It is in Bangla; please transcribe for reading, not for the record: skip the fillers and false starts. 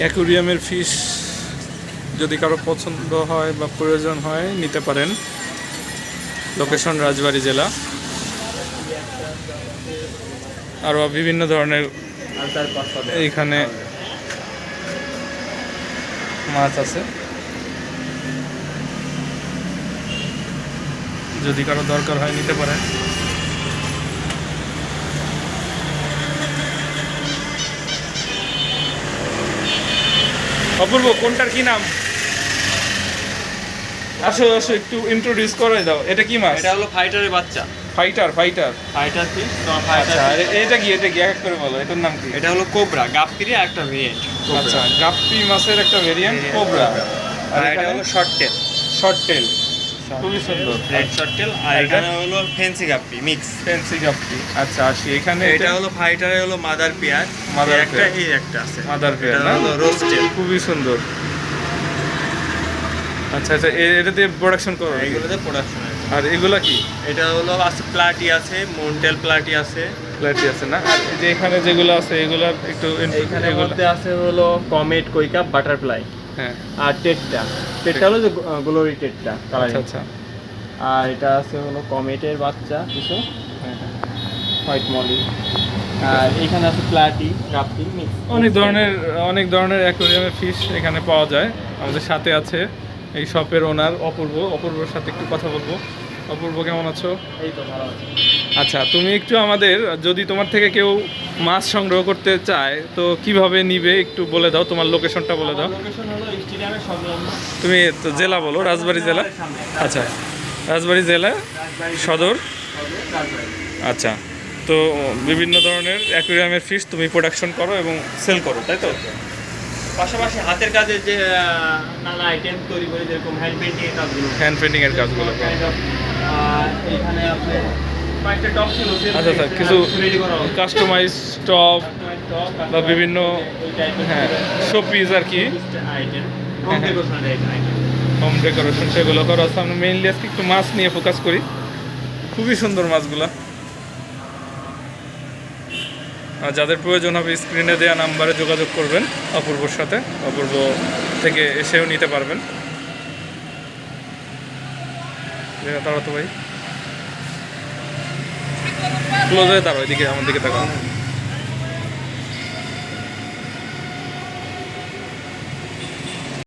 অ্যাকুরিয়ামের ফিশ যদি কারো পছন্দ হয় বা প্রয়োজন হয় নিতে পারেন। লোকেশন রাজবাড়ী জেলা। আরও বিভিন্ন ধরনের এইখানে মাছ আছে, যদি কারো দরকার হয় নিতে পারেন। অপূর্ব, কোনটার কি নাম? আসো আসো, একটু ইন্ট্রোডিউস করে দাও। এটা কি মাছ? এটা হলো ফাইটারের বাচ্চা। Fighter fighter fighter fish. আচ্ছা, আর এটা কি এক এক করে বলো, এটার নাম কি? এটা হলো কোবরা, গাপ্পির একটা ভেরিয়েন্ট। আচ্ছা, গাপ্পি মাছের একটা ভেরিয়েন্ট কোবরা। আর এটা হলো শর্ট টেল। শর্ট টেল, খুবই সুন্দর। Red short tail. আর এখানে হলো ফেন্সি গাপ্পি মিক্স। ফ্যান্সি গাপ্পি। আচ্ছা, আসি এখানে। এটা হলো ফাইটারে হলো মাদার পেয়ার। মাদার একটা পেয়ার। এই একটা আছে মাদার পেয়ার এটা না? হলো রোজ টেল। খুবই সুন্দর। আচ্ছা আচ্ছা, এটা দিয়ে প্রোডাকশন করো? এইগুলোতে প্রোডাকশন আছে। আর এগুলা কি? এটা হলো আছে প্লাটি আছে, মন্টেল প্লাটি আছে। প্ল্যাটি আছে না? আর এই যে এখানে যেগুলো আছে এগুলার একটু এখানে এগুলো। মধ্যে আছে হলো কমেট, কুইকাপ, বাটারফ্লাই হ্যাঁ। আর টেটটা। টেটটা হলো যে গ্লোরি টেটটা আচ্ছা কালারিং। আচ্ছা। আর এটা আছে হলো কমেটের বাচ্চা কিছু, হ্যাঁ, হ্যাঁ। White molly. আর এখানে আছে প্লাটি, গাপ্পি মিক্স। অনেক ধরনের অ্যাকোয়ারিয়ামের ফিশ এখানে পাওয়া যায়। আমাদের সাথে আছে এই শপের ওনার অপূর্বর সাথে একটু কথা বলবো। অপূর্ব, কেমন আছো? এই তো ভালো আছে। আচ্ছা, তুমি একটু আমাদের, যদি তোমার থেকে কেউ মাছ সংগ্রহ করতে চায় তো কিভাবে নিবে একটু বলে দাও, তোমার লোকেশনটা বলে দাও। লোকেশন হলো স্টেডিয়ামের সংলগ্ন। তুমি তো জেলা বলো, রাজবাড়ী জেলা। আচ্ছা, রাজবাড়ী জেলা সদর। আচ্ছা, তো বিভিন্ন ধরনের অ্যাকুয়ারিয়ামের ফিশ তুমি প্রোডাকশন করো এবং সেল করো, তাই তো? পাশাপাশি হাতের কাজে যে নানা আইটেম তৈরি করে, যেরকম হ্যান্ড পেন্টিং এর কাজগুলো। হ্যান্ড পেন্টিংয়ের কাজগুলো। আর এখানে আছে কয়েকটা টপ ছিল। আচ্ছা আচ্ছা, কিছু রেডি করা হবে। কাস্টমাইজ টপ বা বিভিন্ন, হ্যাঁ, শোপিস আর কি, আইটেম হ্যাঁ, হ্যাঁ। ডেকোরেশনের আইটেম। হোম ডেকোরেশন, সেগুলো করা আছে। আমরা মেইনলি আজকে একটু মাছ নিয়ে ফোকাস করি। খুবই সুন্দর মাছগুলা। আর যাদের প্রয়োজন হবে স্ক্রিনে দেওয়া নাম্বারে যোগাযোগ করবেন অপূর্বর সাথে। অপূর্ব থেকে এসেও নিতে পারবেন। দাঁড়াতো ভাই, ক্লোজ হয়ে দাঁড়াও, এদিকে আমার দিকে তাকাও।